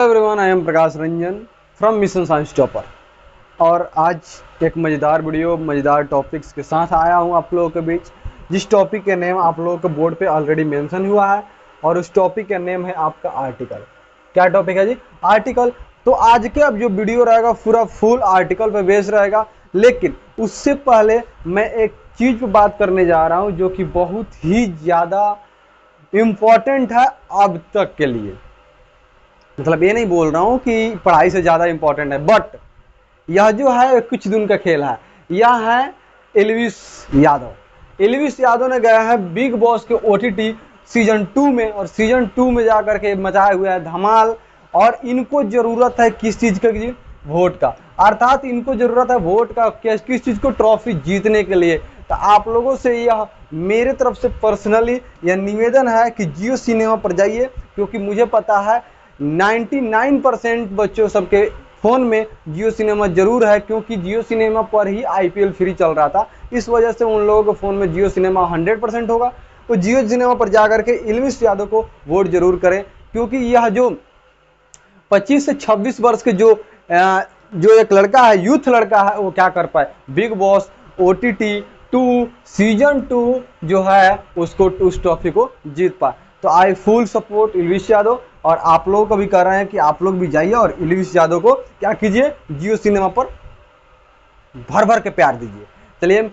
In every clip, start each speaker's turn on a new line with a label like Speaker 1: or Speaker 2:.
Speaker 1: Everyone, I am Prakash Ranjan from mission science topper. और आज एक मज़ेदार टॉपिक्स के साथ आया हूँ आप लोगों के बीच, जिस टॉपिक का नेम आप लोगों के बोर्ड पे ऑलरेडी मेंशन हुआ है। और उस टॉपिक का नेम है आपका आर्टिकल। क्या टॉपिक है जी? आर्टिकल। तो आज के अब जो वीडियो रहेगा पूरा फुल आर्टिकल पे बेस रहेगा, लेकिन उससे पहले मैं एक चीज़ पे बात करने जा रहा हूँ जो कि बहुत ही ज़्यादा इम्पॉर्टेंट है अब तक के लिए। मतलब ये नहीं बोल रहा हूँ कि पढ़ाई से ज़्यादा इम्पोर्टेंट है, बट यह जो है कुछ दिन का खेल है। यह है एल्विस यादव। एल्विस यादव ने गया है बिग बॉस के OTT सीजन 2 में, और सीजन 2 में जाकर के मचाया हुआ है धमाल। और इनको जरूरत है किस चीज़ का जी? वोट का। अर्थात इनको जरूरत है वोट का किस चीज़ को? ट्रॉफी जीतने के लिए। तो आप लोगों से यह मेरे तरफ से पर्सनली यह निवेदन है कि जियो सिनेमा पर जाइए, क्योंकि मुझे पता है 99% बच्चों सबके फ़ोन में जियो सिनेमा जरूर है, क्योंकि जियो सिनेमा पर ही IPL फ्री चल रहा था। इस वजह से उन लोगों के फ़ोन में जियो सिनेमा 100% होगा। तो जियो सिनेमा पर जाकर के एल्विस यादव को वोट जरूर करें, क्योंकि यह जो 25 से 26 वर्ष के जो एक लड़का है, यूथ लड़का है, वो क्या कर पाए? बिग बॉस OTT 2 सीजन 2 जो है उसको उस ट्रॉफी को जीत पाए। तो आई फुल सपोर्ट एल्विस यादव, और आप लोगों को भी कह रहे हैं कि आप लोग भी जाइए और एल्विस यादव को क्या कीजिए? जियो सिनेमा पर भर भर के प्यार दीजिए। चलिए,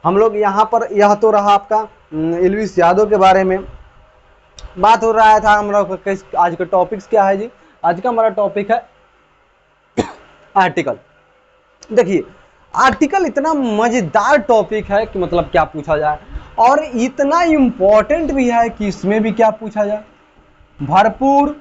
Speaker 1: हम लोग यहाँ पर, यह तो रहा आपका एल्विस यादव के बारे में बात हो रहा था। हम लोग आज का टॉपिक्स क्या है जी? आज का हमारा टॉपिक है आर्टिकल। देखिए, आर्टिकल इतना मजेदार टॉपिक है कि मतलब क्या पूछा जाए, और इतना इम्पोर्टेंट भी है कि इसमें भी क्या पूछा जाए। भरपूर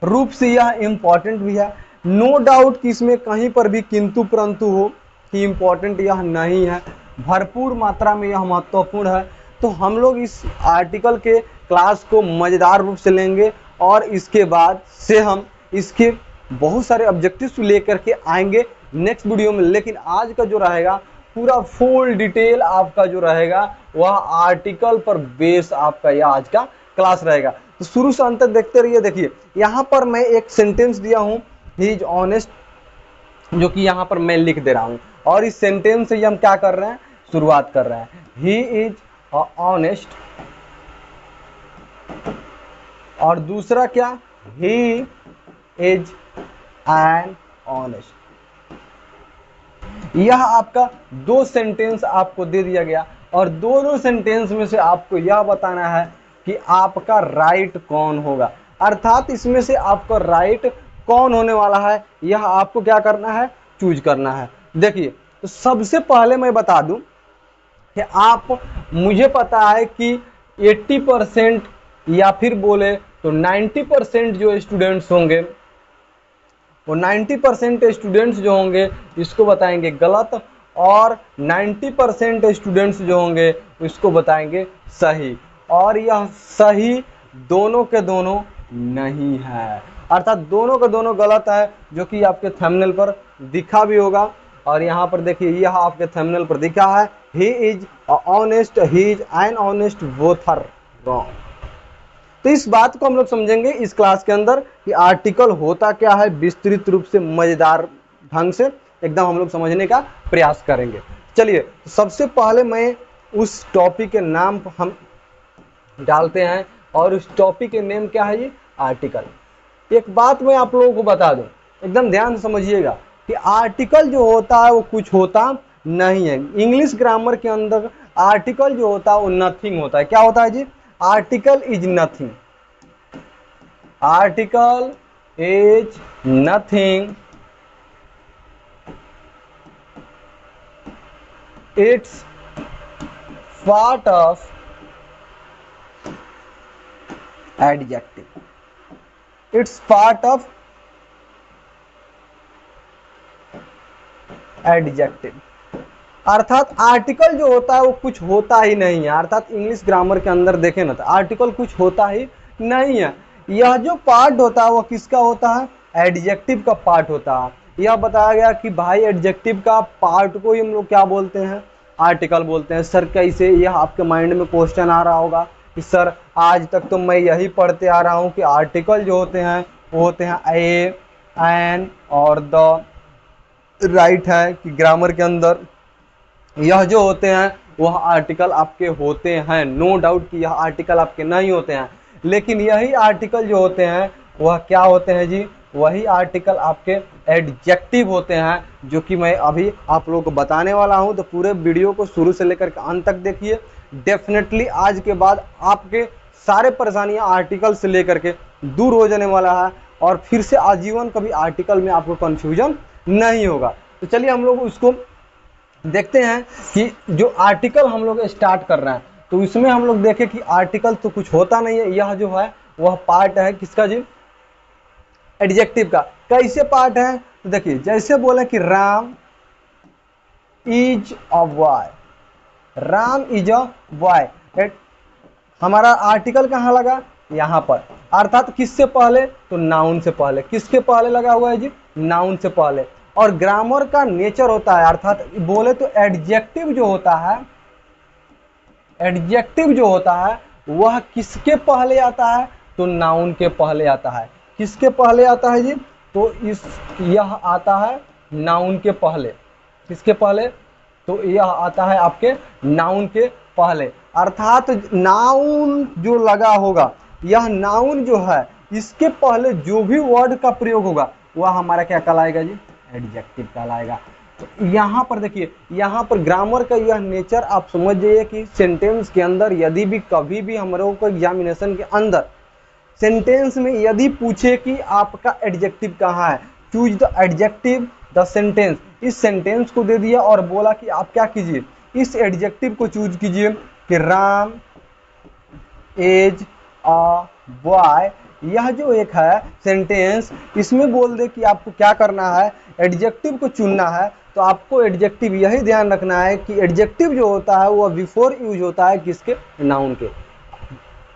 Speaker 1: रूप से यह इम्पोर्टेंट भी है। नो डाउट कि इसमें कहीं पर भी किंतु परंतु हो कि इम्पोर्टेंट यह नहीं है। भरपूर मात्रा में यह महत्वपूर्ण है। तो हम लोग इस आर्टिकल के क्लास को मज़ेदार रूप से लेंगे, और इसके बाद से हम इसके बहुत सारे ऑब्जेक्टिव्स लेकर के आएंगे नेक्स्ट वीडियो में। लेकिन आज का जो रहेगा पूरा फुल डिटेल आपका जो रहेगा वह आर्टिकल पर बेस आपका यह आज का क्लास रहेगा। तो शुरू से अंत तक देखते रहिए। देखिए, यहाँ पर मैं एक सेंटेंस दिया हूँ, ही इज ऑनेस्ट, जो कि यहाँ पर मैं लिख दे रहा हूँ, और इस सेंटेंस से हम क्या कर रहे हैं? शुरुआत कर रहे हैं। ही इज ऑनेस्ट, और दूसरा क्या? ही इज एन ऑनेस्ट। यह आपका दो सेंटेंस आपको दे दिया गया, और दोनों सेंटेंस में से आपको यह बताना है कि आपका राइट कौन होगा। अर्थात इसमें से आपका राइट कौन होने वाला है, यह आपको क्या करना है? चूज करना है। देखिए, तो सबसे पहले मैं बता दूं कि मुझे पता है कि 80% या फिर बोले तो 90% जो स्टूडेंट्स होंगे, वो 90% स्टूडेंट्स जो होंगे इसको बताएंगे गलत, और 90% स्टूडेंट्स जो होंगे इसको बताएंगे सही। और यह सही दोनों के दोनों नहीं है, अर्थात दोनों के दोनों गलत है, जो कि आपके थंबनेल पर दिखा भी होगा। और यहाँ पर देखिए, यह आपके थंबनेल पर दिखा है, he is honest, he is an honest, both are wrong. तो इस बात को हम लोग समझेंगे इस क्लास के अंदर कि आर्टिकल होता क्या है, विस्तृत रूप से मजेदार ढंग से एकदम हम लोग समझने का प्रयास करेंगे। चलिए, सबसे पहले मैं उस टॉपिक के नाम हम डालते हैं, और उस टॉपिक के नेम क्या है जी? आर्टिकल। एक बात मैं आप लोगों को बता दूं, एकदम ध्यान से समझिएगा कि आर्टिकल जो होता है वो कुछ होता नहीं है। इंग्लिश ग्रामर के अंदर आर्टिकल जो होता है वो नथिंग होता है। क्या होता है जी? Article is nothing. Article is nothing, it's part of adjective, it's part of adjective. अर्थात आर्टिकल जो होता है वो कुछ होता ही नहीं है। अर्थात इंग्लिश ग्रामर के अंदर देखें ना, तो आर्टिकल कुछ होता ही नहीं है। यह जो पार्ट होता है वो किसका होता है? एडजेक्टिव का पार्ट होता है। यह बताया गया कि भाई एडजेक्टिव का पार्ट को ही हम लोग क्या बोलते हैं? आर्टिकल बोलते हैं। सर कैसे? यह आपके माइंड में क्वेश्चन आ रहा होगा, कि सर आज तक तो मैं यही पढ़ते आ रहा हूँ कि आर्टिकल जो होते हैं वो होते हैं ए, एन और द, राइट है कि ग्रामर के अंदर यह जो होते हैं वह आर्टिकल आपके होते हैं, नो डाउट कि यह आर्टिकल आपके नहीं होते हैं, लेकिन यही आर्टिकल जो होते हैं वह क्या होते हैं जी, वही आर्टिकल आपके एडजेक्टिव होते हैं, जो कि मैं अभी आप लोगों को बताने वाला हूं। तो पूरे वीडियो को शुरू से लेकर के अंत तक देखिए। डेफिनेटली आज के बाद आपके सारे परेशानियां आर्टिकल से लेकर के दूर हो जाने वाला है और फिर से आजीवन कभी आर्टिकल में आपको कंफ्यूजन नहीं होगा। तो चलिए हम लोग उसको देखते हैं कि जो आर्टिकल हम लोग स्टार्ट कर रहे हैं तो इसमें हम लोग देखें कि आर्टिकल तो कुछ होता नहीं है, यह जो है वह पार्ट है किसका जी, एडजेक्टिव का। कैसे पार्ट है तो देखिए, जैसे बोले कि Ram is a boy, Ram is a boy, हमारा आर्टिकल कहाँ लगा, यहाँ पर, अर्थात किससे पहले, तो नाउन से पहले। किसके पहले लगा हुआ है जी, नाउन से पहले। और ग्रामर का नेचर होता है, अर्थात बोले तो एडजेक्टिव जो होता है, एडजेक्टिव जो होता है वह किसके पहले आता है, तो नाउन के पहले आता है। किसके पहले आता है जी, तो यह आता है नाउन के पहले। किसके पहले, तो यह आता है आपके नाउन के पहले। अर्थात नाउन जो लगा होगा, यह नाउन जो है इसके पहले जो भी वर्ड का प्रयोग होगा वह हमारा क्या कहलाएगा जी, एडजेक्टिव कहलाएगा। तो यहाँ पर देखिए, यहाँ पर ग्रामर का यह नेचर आप समझ जाइए कि सेंटेंस के अंदर यदि भी कभी भी हम लोगों को एग्जामिनेशन के अंदर सेंटेंस में यदि पूछे कि आपका एडजेक्टिव कहाँ है, choose the adjective the sentence, इस सेंटेंस को दे दिया और बोला कि आप क्या कीजिए, इस एडजेक्टिव को चूज कीजिए कि राम इज अ बॉय। यह जो एक है सेंटेंस, इसमें बोल दे कि आपको क्या करना है, एडजेक्टिव को चुनना है। तो आपको एडजेक्टिव यही ध्यान रखना है कि एडजेक्टिव जो होता है वह बिफोर यूज होता है किसके, नाउन के।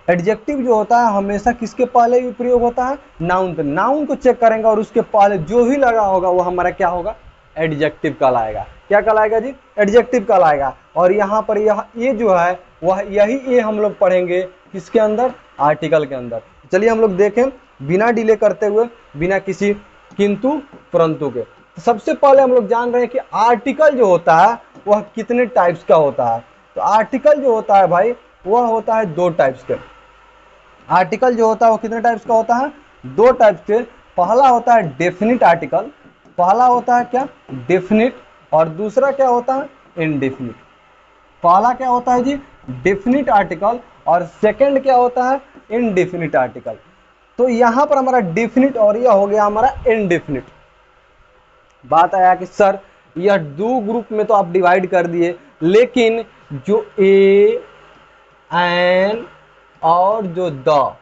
Speaker 1: एडजेक्टिव जो होता है हमेशा किसके पहले भी प्रयोग होता है, नाउन पे। नाउन को चेक करेंगे और उसके पहले जो भी लगा होगा वो हमारा क्या होगा, एडजेक्टिव कहलाएगा। क्या कहलाएगा जी, एडजेक्टिव कहलाएगा। और यहाँ पर यह ए जो है वह यही ए हम लोग पढ़ेंगे किसके अंदर, आर्टिकल के अंदर। चलिए हम लोग देखें बिना डिले करते हुए, बिना किसी किंतु परंतु के। तो सबसे पहले हम लोग जान रहे हैं कि आर्टिकल जो होता है वह कितने टाइप्स का होता है। तो आर्टिकल जो होता है भाई वह होता है दो टाइप्स के। आर्टिकल जो होता है वो कितने टाइप्स का होता है, दो टाइप्स के। पहला होता है डेफिनिट आर्टिकल, पहला होता है क्या, डेफिनिट, और दूसरा क्या होता है, इनडेफिनिट। पहला क्या होता है जी, डेफिनिट आर्टिकल, और सेकंड क्या होता है, इनडेफिनिट आर्टिकल। तो यहां पर हमारा डेफिनिट और यह हो गया हमारा इनडेफिनिट। बात आया कि सर यह दो ग्रुप में तो आप डिवाइड कर दिए, लेकिन जो ए, एन और जो द,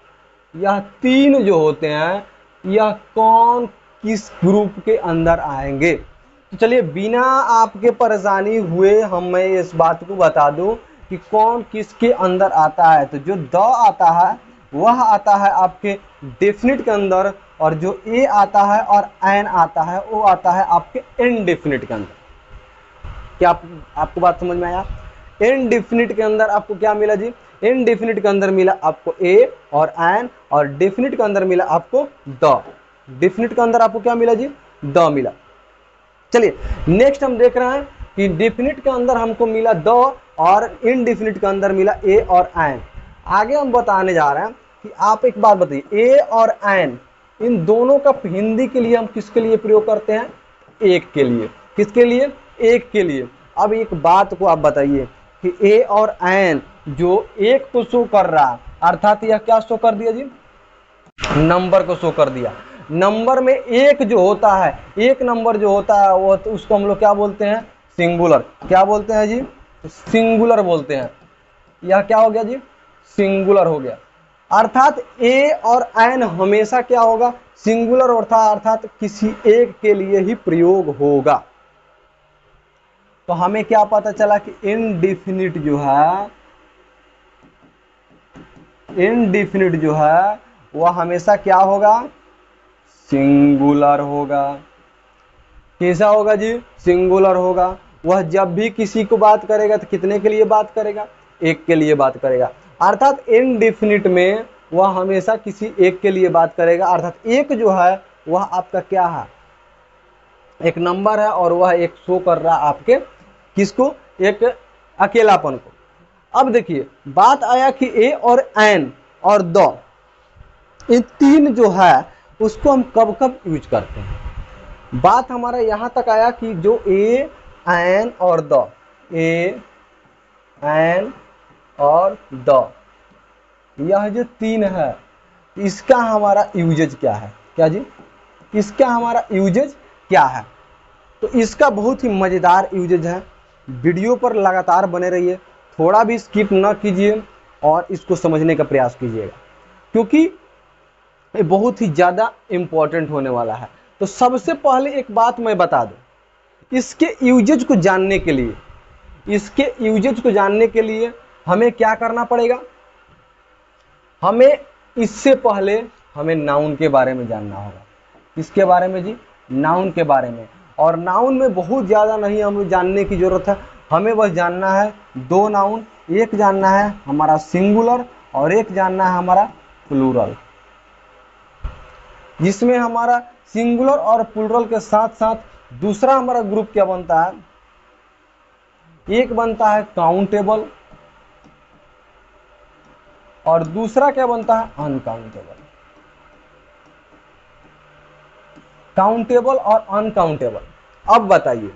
Speaker 1: यह तीन जो होते हैं यह कौन किस ग्रुप के अंदर आएंगे। तो चलिए बिना आपके परेशानी हुए मैं इस बात को बता दूं कि कौन किसके अंदर आता है। तो जो द आता है वह आता है आपके डेफिनिट के अंदर, और जो ए आता है और एन आता है वो आता है आपके इनडेफिनिट के अंदर। क्या आपको बात समझ में आया। इनडेफिनिट के अंदर आपको क्या मिला जी, इनडेफिनिट के अंदर मिला आपको ए और एन, और डेफिनिट के अंदर मिला आपको द। डेफिनिट के अंदर आपको क्या मिला जी, द मिला। चलिए नेक्स्ट हम देख रहे हैं कि डेफिनिट के अंदर हमको मिला द और इनडेफिनिट के अंदर मिला ए और एन। आगे हम बताने जा रहे हैं कि आप एक बात बताइए, ए और एन इन दोनों का हिंदी के लिए हम किसके लिए प्रयोग करते हैं, एक के लिए। किसके लिए, एक के लिए। अब एक बात को आप बताइए कि ए और एन जो एक को शो कर रहा, अर्थात यह क्या शो कर दिया जी, नंबर को शो कर दिया। नंबर में एक जो होता है, एक नंबर जो होता है वो तो उसको हम लोग क्या बोलते हैं, सिंगुलर। क्या बोलते हैं जी, सिंगुलर बोलते हैं। यह क्या हो गया जी, सिंगुलर हो गया। अर्थात ए और एन हमेशा क्या होगा, सिंगुलर होता है, अर्थात किसी एक के लिए ही प्रयोग होगा। तो हमें क्या पता चला कि इनडेफिनिट जो है, इनडेफिनिट जो है वह हमेशा क्या होगा, सिंगुलर होगा। कैसा होगा जी, सिंगुलर होगा। वह जब भी किसी को बात करेगा तो कितने के लिए बात करेगा, एक के लिए बात करेगा। अर्थात इनडेफिनिट में वह हमेशा किसी एक के लिए बात करेगा, अर्थात एक जो है वह आपका क्या है, एक नंबर है और वह एक शो कर रहा है आपके किसको, एक अकेलापन को। अब देखिए बात आया कि ए और एन और द, इन तीन जो है उसको हम कब कब यूज करते हैं। बात हमारा यहां तक आया कि जो ए एन और द, ए एन और द, यह जो तीन है इसका हमारा यूजेज क्या है, क्या जी, इसका हमारा यूजेज क्या है। तो इसका बहुत ही मजेदार यूजेज है, वीडियो पर लगातार बने रहिए, थोड़ा भी स्किप ना कीजिए और इसको समझने का प्रयास कीजिएगा, क्योंकि ये बहुत ही ज़्यादा इम्पोर्टेंट होने वाला है। तो सबसे पहले एक बात मैं बता दूं, इसके यूजेज को जानने के लिए, इसके यूजेज को जानने के लिए हमें क्या करना पड़ेगा, हमें इससे पहले हमें नाउन के बारे में जानना होगा। किसके बारे में जी, नाउन के बारे में। और नाउन में बहुत ज़्यादा नहीं हमें जानने की ज़रूरत है, हमें बस जानना है दो नाउन, एक जानना है हमारा सिंगुलर और एक जानना है हमारा प्लूरल, जिसमें हमारा सिंगुलर और प्लूरल के साथ साथ दूसरा हमारा ग्रुप क्या बनता है, एक बनता है काउंटेबल और दूसरा क्या बनता है अनकाउंटेबल। काउंटेबल और अनकाउंटेबल। अब बताइए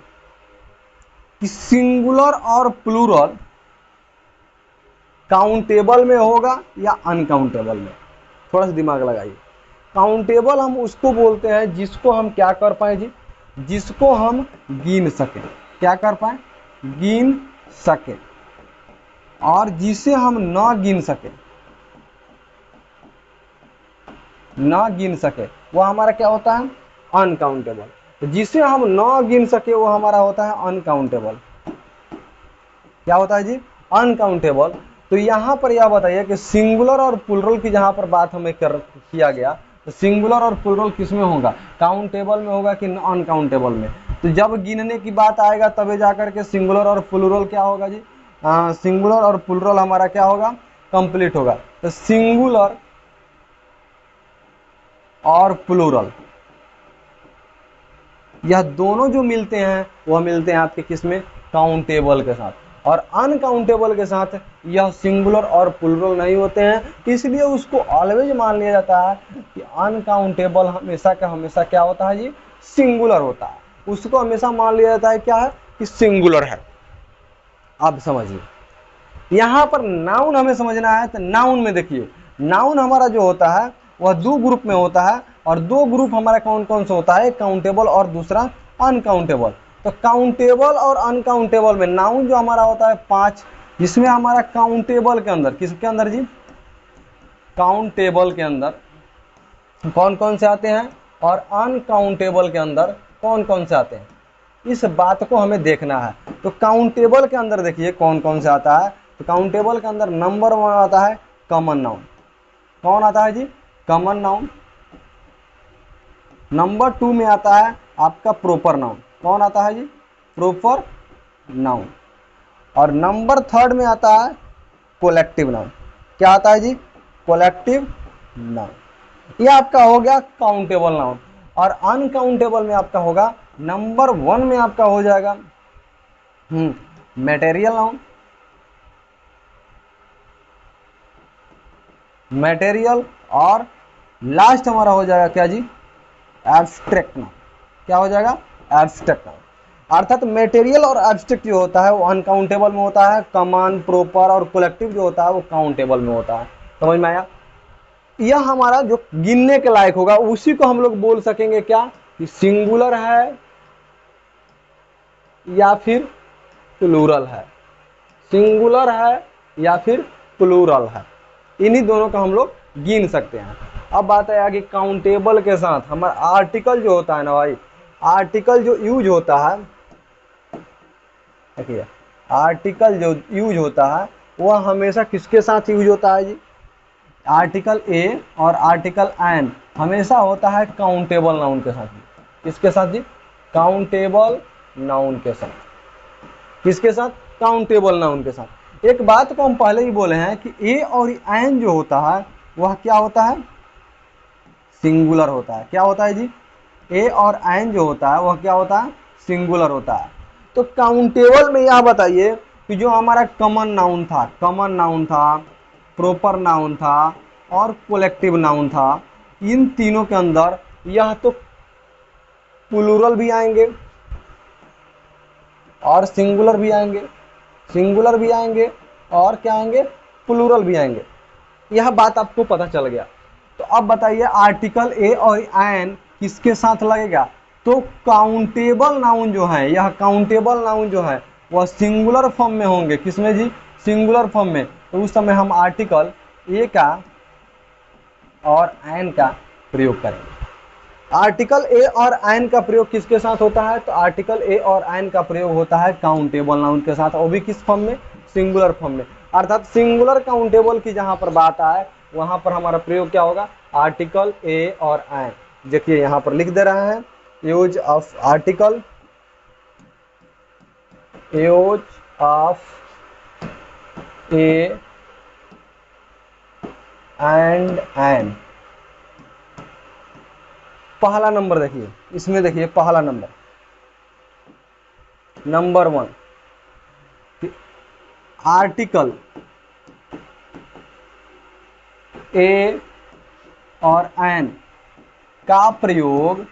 Speaker 1: कि सिंगुलर और प्लूरल काउंटेबल में होगा या अनकाउंटेबल में, थोड़ा सा दिमाग लगाइए। काउंटेबल हम उसको बोलते हैं जिसको हम क्या कर पाए जी, जिसको हम गिन सकें, क्या कर पाए, गिन सकें, और जिसे हम ना गिन सके, ना गिन सके वो हमारा क्या होता है अनकाउंटेबल। तो जिसे हम ना गिन सके वो हमारा होता है अनकाउंटेबल, क्या होता है जी अनकाउंटेबल। तो यहाँ पर यह बताइए कि सिंगुलर और प्लूरल की जहाँ पर बात हमें किया गया, तो सिंगुलर और प्लूरल किस में होगा, काउंटेबल में होगा कि अनकाउंटेबल में। तो जब गिनने की बात आएगा तभी जाकर के सिंगुलर और प्लूरल क्या होगा जी, सिंगुलर और प्लूरल हमारा क्या होगा, कंप्लीट होगा। तो सिंगुलर और प्लूरल यह दोनों जो मिलते हैं वह मिलते हैं आपके किस में, काउंटेबल के साथ। और अनकाउंटेबल के साथ यह सिंगुलर और प्लूरल नहीं होते हैं, इसलिए उसको ऑलवेज मान लिया जाता है कि अनकाउंटेबल हमेशा का हमेशा क्या होता है जी, सिंगुलर होता है। उसको हमेशा मान लिया जाता है क्या है कि सिंगुलर है। अब समझिए यहाँ पर नाउन हमें समझना है। तो नाउन में देखिए, नाउन हमारा जो होता है वह दो ग्रुप में होता है, और दो ग्रुप हमारा कौन कौन सा होता है, काउंटेबल और दूसरा अनकाउंटेबल। तो काउंटेबल और अनकाउंटेबल में नाउन जो हमारा होता है 5, जिसमें हमारा काउंटेबल के अंदर, किसके अंदर जी, काउंटेबल के अंदर कौन कौन से आते हैं और अनकाउंटेबल के अंदर कौन कौन से आते हैं, इस बात को हमें देखना है। तो काउंटेबल के अंदर देखिए कौन कौन से आता है। तो काउंटेबल के अंदर नंबर 1 आता है कॉमन नाउन, कौन आता है जी, कॉमन नाउन। नंबर 2 में आता है आपका प्रॉपर नाउन, कौन आता है जी, प्रॉपर नाउन। और नंबर 3 में आता है कोलेक्टिव नाउन, क्या आता है जी, कोलेक्टिव नाउन। ये आपका हो गया काउंटेबल नाउन। और अनकाउंटेबल में आपका होगा नंबर 1 में आपका हो जाएगा मटेरियल नाउन, मटेरियल, और लास्ट हमारा हो जाएगा क्या जी, एब्स्ट्रैक्ट नाउन। क्या हो जाएगा, एब्स्ट्रैक्ट नाउन। अर्थात मटेरियल और एब्स्ट्रैक्ट जो होता है वो अनकाउंटेबल में होता है, कॉमन, प्रॉपर और कलेक्टिव जो होता है वो काउंटेबल में होता है। समझ में आया। यह हमारा जो गिनने के लायक होगा उसी को हम लोग बोल सकेंगे क्या, कि सिंगुलर है या फिर प्लूरल है, सिंगुलर है या फिर प्लूरल है, इन्हीं दोनों का हम लोग गिन सकते हैं। अब बात है आगे काउंटेबल के साथ हमारा आर्टिकल जो होता है ना भाई, आर्टिकल जो यूज होता है, देखिए आर्टिकल जो यूज होता है वह हमेशा किसके साथ यूज होता है जी, आर्टिकल ए और आर्टिकल एन हमेशा होता है काउंटेबल नाउन के साथ। किसके साथ जी, काउंटेबल नाउन के साथ। किसके साथ, काउंटेबल नाउन के साथ। एक बात को हम पहले ही बोले हैं कि ए और एन जो होता है वह क्या होता है, सिंगुलर होता है। क्या होता है जी, ए और एन जो होता है वह क्या होता है, सिंगुलर होता है। तो काउंटेबल में यह बताइए कि जो हमारा कॉमन नाउन था, प्रॉपर नाउन था और कोलेक्टिव नाउन था, इन तीनों के अंदर यह तो प्लूरल भी आएंगे और सिंगुलर भी आएंगे, सिंगुलर भी आएंगे और क्या आएंगे, प्लूरल भी आएंगे। यह बात आपको पता चल गया। तो अब बताइए आर्टिकल ए और एन किसके साथ लगेगा, तो काउंटेबल नाउन जो है, यह काउंटेबल नाउन जो है वह सिंगुलर फॉर्म में होंगे। किसमें जी, सिंगुलर फॉर्म में। तो उस समय हम आर्टिकल ए का और एन का प्रयोग करेंगे। आर्टिकल ए और एन का प्रयोग किसके साथ होता है, तो आर्टिकल ए और एन का प्रयोग होता है काउंटेबल नाउन के साथ, और भी किस फॉर्म में, सिंगुलर फॉर्म में। अर्थात सिंगुलर काउंटेबल की जहां पर बात आए वहां पर हमारा प्रयोग क्या होगा, आर्टिकल ए और एन। देखिए यहां पर लिख दे रहे हैं, use of article, use of a and an. पहला नंबर देखिए, इसमें देखिए पहला नंबर, नंबर 1, आर्टिकल ए और एन का प्रयोग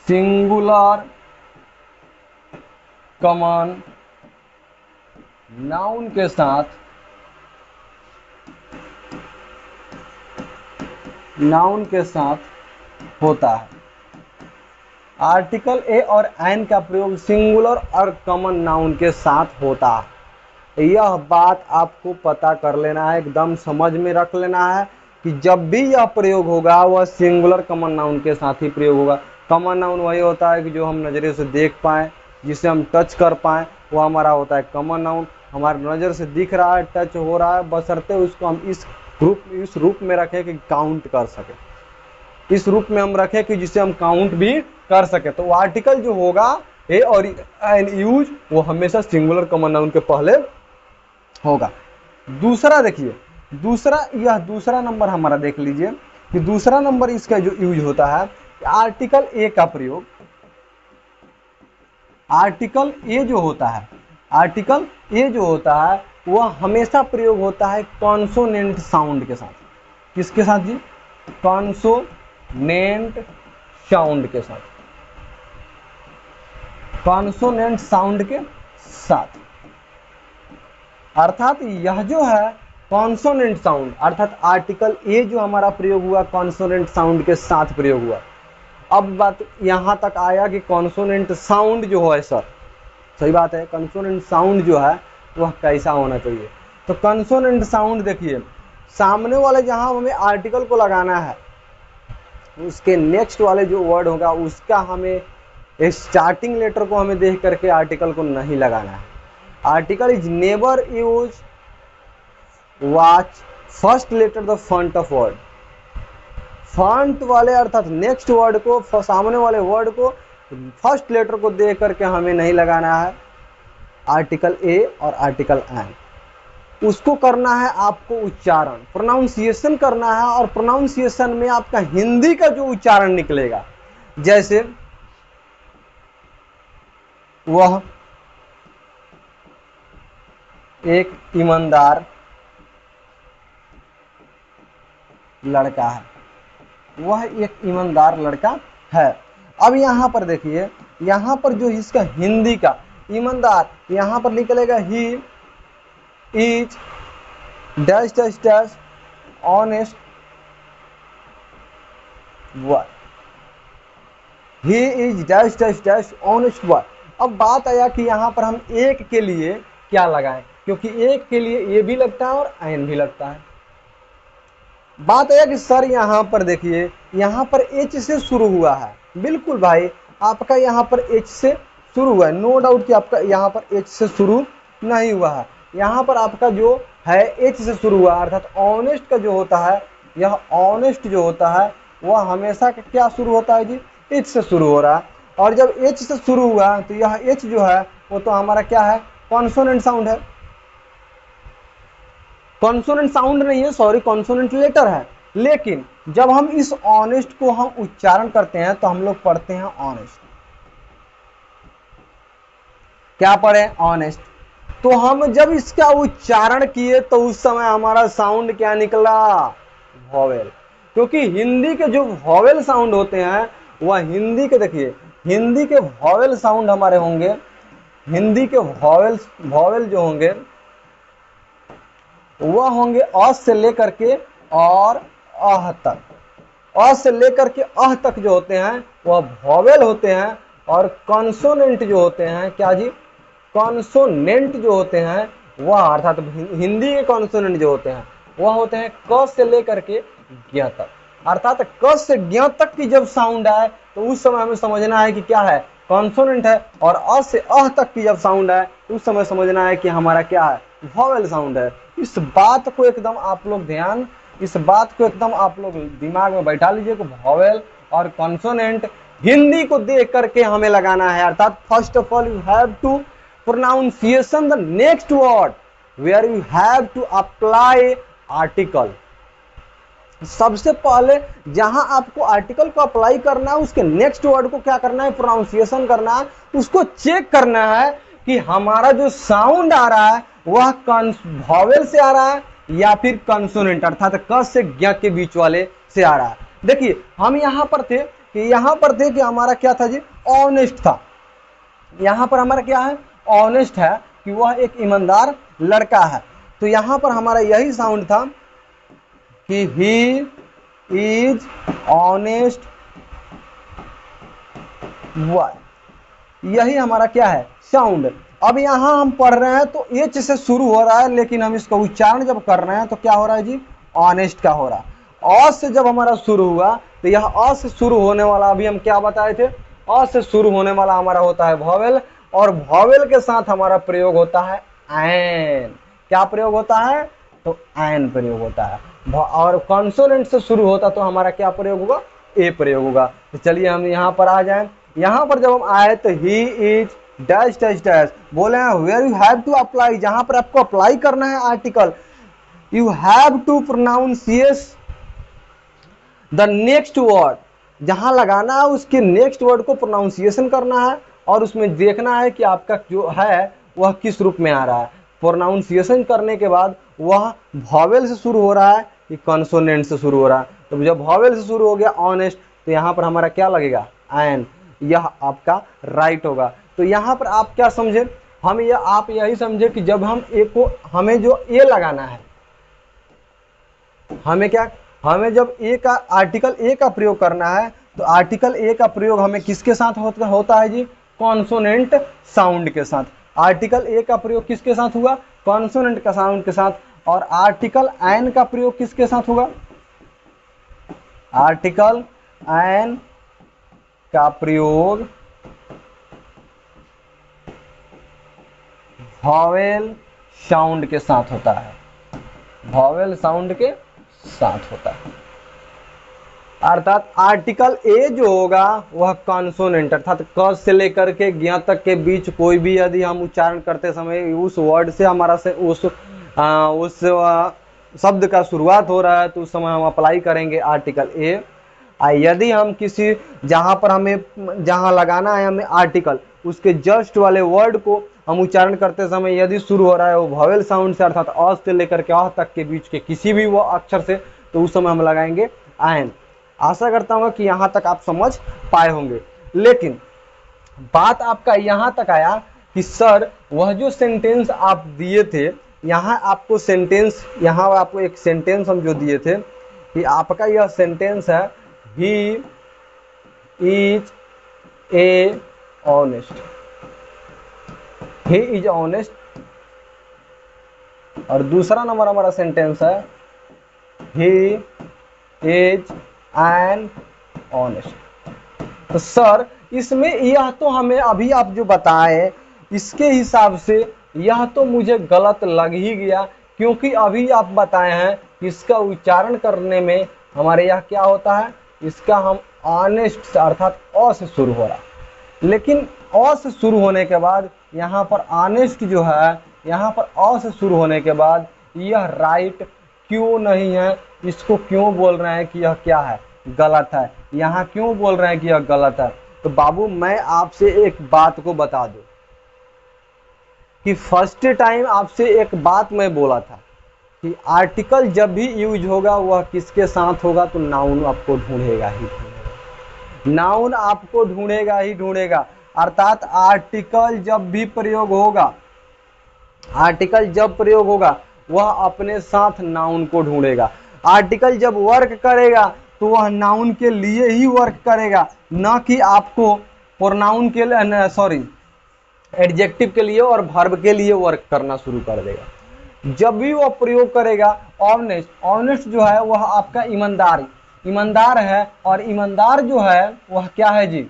Speaker 1: सिंगुलर कॉमन नाउन के साथ, नाउन के साथ होता है। आर्टिकल ए और एन का प्रयोग सिंगुलर और कॉमन नाउन के साथ होता है। यह बात आपको पता कर लेना है, एकदम समझ में रख लेना है कि जब भी यह प्रयोग होगा वह सिंगुलर कॉमन नाउन के साथ ही प्रयोग होगा। कॉमन नाउन वही होता है कि जो हम नज़रे से देख पाएँ, जिसे हम टच कर पाएँ, वो हमारा होता है कॉमन नाउन। हमारी नज़र से दिख रहा है, टच हो रहा है, बशर्ते उसको हम इस रूप में रखें कि काउंट कर सके, इस रूप में हम रखें कि जिसे हम काउंट भी कर सके। तो आर्टिकल जो होगा ए और एन यूज, वो हमेशा सिंगुलर कॉमन नाउन के पहले होगा। दूसरा देखिए, यह दूसरा नंबर हमारा देख लीजिए कि दूसरा नंबर इसका जो यूज होता है, आर्टिकल ए का प्रयोग, आर्टिकल ए जो होता है, आर्टिकल ए जो होता है वह हमेशा प्रयोग होता है कॉन्सोनेंट साउंड के साथ। किसके साथ जी, कॉन्सोनेंट साउंड के साथ, कॉन्सोनेंट साउंड के साथ। अर्थात यह जो है कॉन्सोनेंट साउंड, अर्थात आर्टिकल ए जो हमारा प्रयोग हुआ कॉन्सोनेंट साउंड के साथ प्रयोग हुआ। अब बात यहां तक आया कि कॉन्सोनेंट साउंड जो है सर, सही बात है, कॉन्सोनेंट साउंड जो है वह कैसा होना चाहिए। तो कॉन्सोनेंट साउंड देखिए, सामने वाले जहां हमें आर्टिकल को लगाना है उसके नेक्स्ट वाले जो वर्ड होगा उसका हमें स्टार्टिंग लेटर को हमें देख करके आर्टिकल को नहीं लगाना है। Article is never use watch first letter the front of word, front वाले अर्थात नेक्स्ट वर्ड को, सामने वाले वर्ड को फर्स्ट लेटर को देख करके हमें नहीं लगाना है आर्टिकल ए और आर्टिकल एन। उसको करना है आपको उच्चारण, प्रोनाउंसिएशन करना है, और प्रोनाउंसिएशन में आपका हिंदी का जो उच्चारण निकलेगा, जैसे वह एक ईमानदार लड़का है, वह एक ईमानदार लड़का है। अब यहां पर देखिए, यहां पर जो इसका हिंदी का ईमानदार, यहां पर निकलेगा ही is dash dash dash honest boy, he is dash dash dash honest boy. अब बात आया कि यहां पर हम एक के लिए क्या लगाएं, क्योंकि एक के लिए ए भी लगता है और एन भी लगता है। बात आया कि सर यहां पर देखिए, यहां पर एच से शुरू हुआ है, बिल्कुल भाई आपका यहां पर एच से शुरू हुआ है, नो डाउट कि आपका यहां पर एच से शुरू नहीं हुआ है, यहां पर आपका जो है एच से शुरू हुआ, अर्थात ऑनेस्ट का जो होता है, यह ऑनेस्ट जो होता है वह हमेशा क्या शुरू होता है जी, एच से शुरू हो रहा है। और जब एच से शुरू हुआ तो यह एच जो है वो तो हमारा क्या है, कॉन्सोनेंट साउंड है। कॉन्सोनेंट साउंड नहीं है, सॉरी, कॉन्सोनेंट लेटर है। लेकिन जब हम इस ऑनेस्ट को हम उच्चारण करते हैं तो हम लोग पढ़ते हैं ऑनेस्ट। क्या पढ़े, ऑनेस्ट। तो हम जब इसका उच्चारण किए तो उस समय हमारा साउंड क्या निकला, वॉवेल। क्योंकि हिंदी के जो वॉवेल साउंड होते हैं वह हिंदी के, देखिए हिंदी के वॉवेल साउंड हमारे होंगे, हिंदी के वॉवेल जो होंगे वह होंगे अ से लेकर के और अह तक। अ से लेकर के अह तक जो होते हैं वह वॉवेल होते हैं, और कॉन्सोनेंट जो होते हैं, क्या जी, कॉन्सोनेंट जो होते हैं वह, अर्थात हिंदी के कॉन्सोनेंट जो होते हैं वह होते हैं क से लेकर के ज्ञ तक। अर्थात क से ज्ञ तक की जब साउंड आए तो उस समय हमें समझना है कि क्या है, कॉन्सोनेंट है। और अ से अह तक की जब साउंड आए तो उस समय समझना है कि हमारा क्या है, वॉवेल साउंड है। इस बात को एकदम आप लोग इस बात को एकदम आप लोग दिमाग में बैठा लीजिए कि वॉवेल और कॉन्सोनेंट हिंदी को देख करके हमें लगाना है। अर्थात first of all you have to pronunciation the next word where you have to apply article। सबसे पहले जहां आपको आर्टिकल को अप्लाई करना है उसके नेक्स्ट वर्ड को क्या करना है, प्रोनाउंसिएशन करना है, उसको चेक करना है कि हमारा जो साउंड आ रहा है वह वॉवेल से आ रहा है या फिर कंसोनेंट अर्थात क से ज्ञ के बीच वाले से आ रहा है। देखिए हम यहां पर थे कि हमारा क्या था जी, ऑनेस्ट था। यहां पर हमारा क्या है, ऑनेस्ट है, कि वह एक ईमानदार लड़का है। तो यहां पर हमारा यही साउंड था कि ही इज ऑनेस्ट बॉय। यही हमारा क्या है, साउंड। अब यहां हम पढ़ रहे हैं तो एच से शुरू हो रहा है, लेकिन हम इसका उच्चारण जब कर रहे हैं तो क्या हो रहा है जी, ऑनेस्ट का हो रहा है। अ से जब हमारा शुरू हुआ तो यह अ से शुरू होने वाला, अभी हम क्या बताए थे, अ से शुरू होने वाला हमारा होता है वॉवेल, और वॉवेल के साथ हमारा प्रयोग होता है एन। क्या प्रयोग होता है, तो एन प्रयोग होता है। और कॉन्सोनेंट से शुरू होता तो हमारा क्या प्रयोग होगा, ए प्रयोग होगा। तो चलिए हम यहाँ पर आ जाएं। यहाँ पर जब हम आए तो he is dash dash dash बोले हैं, where you have to apply, जहां पर आपको अप्लाई करना है article, you have to pronunciate the next word, जहां लगाना है उसके नेक्स्ट वर्ड को प्रोनाउंसिएशन करना है, और उसमें देखना है कि आपका जो है वह किस रूप में आ रहा है। प्रोनाउंसिएशन करने के बाद वह वॉवेल से शुरू हो रहा है कि कॉन्सोनेंट से शुरू हो रहा है। तो जब वॉवेल से शुरू हो गया ऑनेस्ट, तो यहाँ पर हमारा क्या लगेगा, एन। यह आपका राइट होगा। तो यहाँ पर आप क्या समझे, आप यही समझे कि जब हम ए को, हमें जो ए लगाना है, हमें जब ए का आर्टिकल ए का प्रयोग करना है तो आर्टिकल ए का प्रयोग हमें किसके साथ होता है जी, कॉन्सोनेंट साउंड के साथ। आर्टिकल ए का प्रयोग किसके साथ हुआ, कॉन्सोनेंट का साउंड के साथ। और आर्टिकल एन का प्रयोग किसके साथ होगा, आर्टिकल एन का प्रयोग वॉवेल साउंड के साथ होता है, वॉवेल साउंड के साथ होता है। अर्थात आर्टिकल ए जो होगा वह कॉन्सोनेंट अर्थात क से लेकर के ज्ञ तक के बीच कोई भी यदि हम उच्चारण करते समय उस वर्ड से हमारा से उस शब्द का शुरुआत हो रहा है तो उस समय हम अप्लाई करेंगे आर्टिकल ए। यदि हम किसी जहां लगाना है हमें आर्टिकल, उसके जस्ट वाले वर्ड को हम उच्चारण करते समय यदि शुरू हो रहा है वो वॉवेल साउंड से अर्थात अ से लेकर के अ तक के बीच के किसी भी वो अक्षर से, तो उस समय हम लगाएंगे एन। आशा करता हूँ कि यहाँ तक आप समझ पाए होंगे। लेकिन बात आपका यहाँ तक आया कि सर वह जो सेंटेंस आप दिए थे, यहाँ आपको एक सेंटेंस हम जो दिए थे कि आपका यह सेंटेंस है, he is a honest, he is honest, और दूसरा नंबर हमारा सेंटेंस है ही इज एन ऑनेस्ट। तो सर इसमें यह तो हमें अभी आप जो बताए इसके हिसाब से यह तो मुझे गलत लग ही गया, क्योंकि अभी आप बताए हैं कि इसका उच्चारण करने में हमारे यहाँ क्या होता है, इसका हम ऑनेस्ट अर्थात अ से शुरू हो रहा, लेकिन अ से शुरू होने के बाद यहाँ पर ऑनेस्ट जो है, यहाँ पर अ से शुरू होने के बाद यह राइट क्यों नहीं है, इसको क्यों बोल रहे हैं कि यह क्या है, गलत है, यहाँ क्यों बोल रहे हैं कि यह गलत है। तो बाबू मैं आपसे एक बात को बता दूं कि फर्स्ट टाइम आपसे एक बात मैं बोला था कि आर्टिकल जब भी यूज होगा वह किसके साथ होगा, तो नाउन आपको ढूंढेगा ही ढूंढेगा, नाउन आपको ढूंढेगा ही ढूंढेगा। अर्थात आर्टिकल जब भी प्रयोग होगा, आर्टिकल जब प्रयोग होगा वह अपने साथ नाउन को ढूंढेगा। आर्टिकल जब वर्क करेगा तो वह नाउन के लिए ही वर्क करेगा, ना कि आपको प्रोनाउन के लिए, सॉरी एडजेक्टिव के लिए और वर्ब के लिए वर्क करना शुरू कर देगा। जब भी वह प्रयोग करेगा ऑनेस्ट, ऑनेस्ट जो है वह आपका ईमानदार, ईमानदार है, और ईमानदार जो है वह क्या है जी,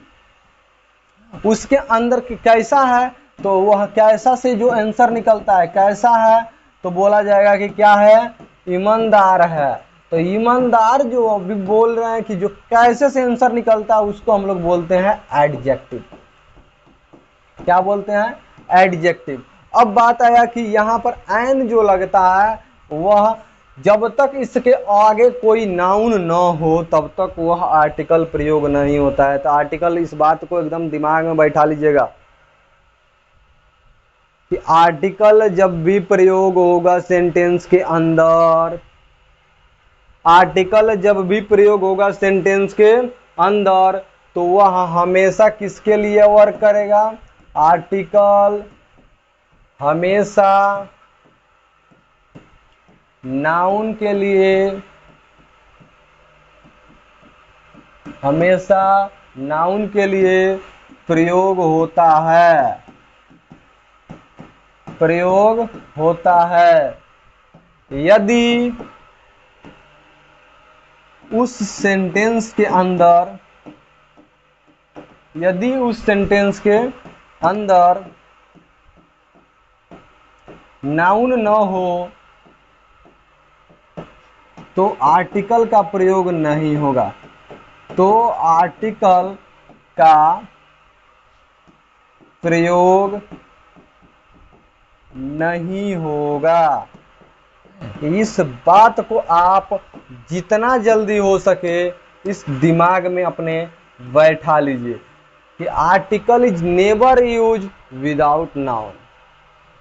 Speaker 1: उसके अंदर कैसा है, तो वह कैसा से जो आंसर निकलता है कैसा है, तो बोला जाएगा कि क्या है, ईमानदार है। तो ईमानदार जो अभी बोल रहे हैं कि जो कैसे से आंसर निकलता है उसको हम लोग बोलते हैं एडजेक्टिव। क्या बोलते हैं, एडजेक्टिव। अब बात आया कि यहाँ पर एन जो लगता है वह जब तक इसके आगे कोई नाउन न हो तब तक वह आर्टिकल प्रयोग नहीं होता है। तो आर्टिकल, इस बात को एकदम दिमाग में बैठा लीजिएगा कि आर्टिकल जब भी प्रयोग होगा सेंटेंस के अंदर, आर्टिकल जब भी प्रयोग होगा सेंटेंस के अंदर तो वह हमेशा किसके लिए वर्क करेगा, आर्टिकल हमेशा नाउन के लिए, हमेशा नाउन के लिए प्रयोग होता है, प्रयोग होता है। यदि उस सेंटेंस के अंदर, यदि उस सेंटेंस के अंदर नाउन न हो तो आर्टिकल का प्रयोग नहीं होगा, तो आर्टिकल का प्रयोग नहीं होगा। इस बात को आप जितना जल्दी हो सके इस दिमाग में अपने बैठा लीजिए कि article is never use without noun.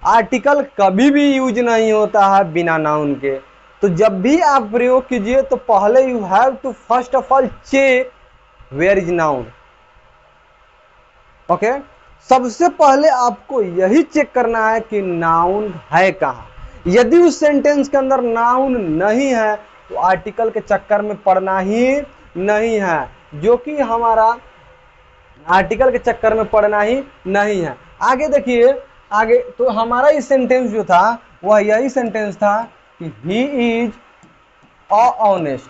Speaker 1: Article कभी भी यूज नहीं होता है बिना नाउन के। तो जब भी आप प्रयोग कीजिए तो पहले you have to first of all check where is noun. Okay, सबसे पहले आपको यही चेक करना है कि नाउन है कहाँ। यदि उस सेंटेंस के अंदर नाउन नहीं है तो आर्टिकल के चक्कर में पड़ना ही नहीं है, जो कि हमारा आर्टिकल के चक्कर में पड़ना ही नहीं है। आगे देखिए, आगे तो हमारा ये सेंटेंस जो था वह यही सेंटेंस था कि ही इज ऑनेस्ट,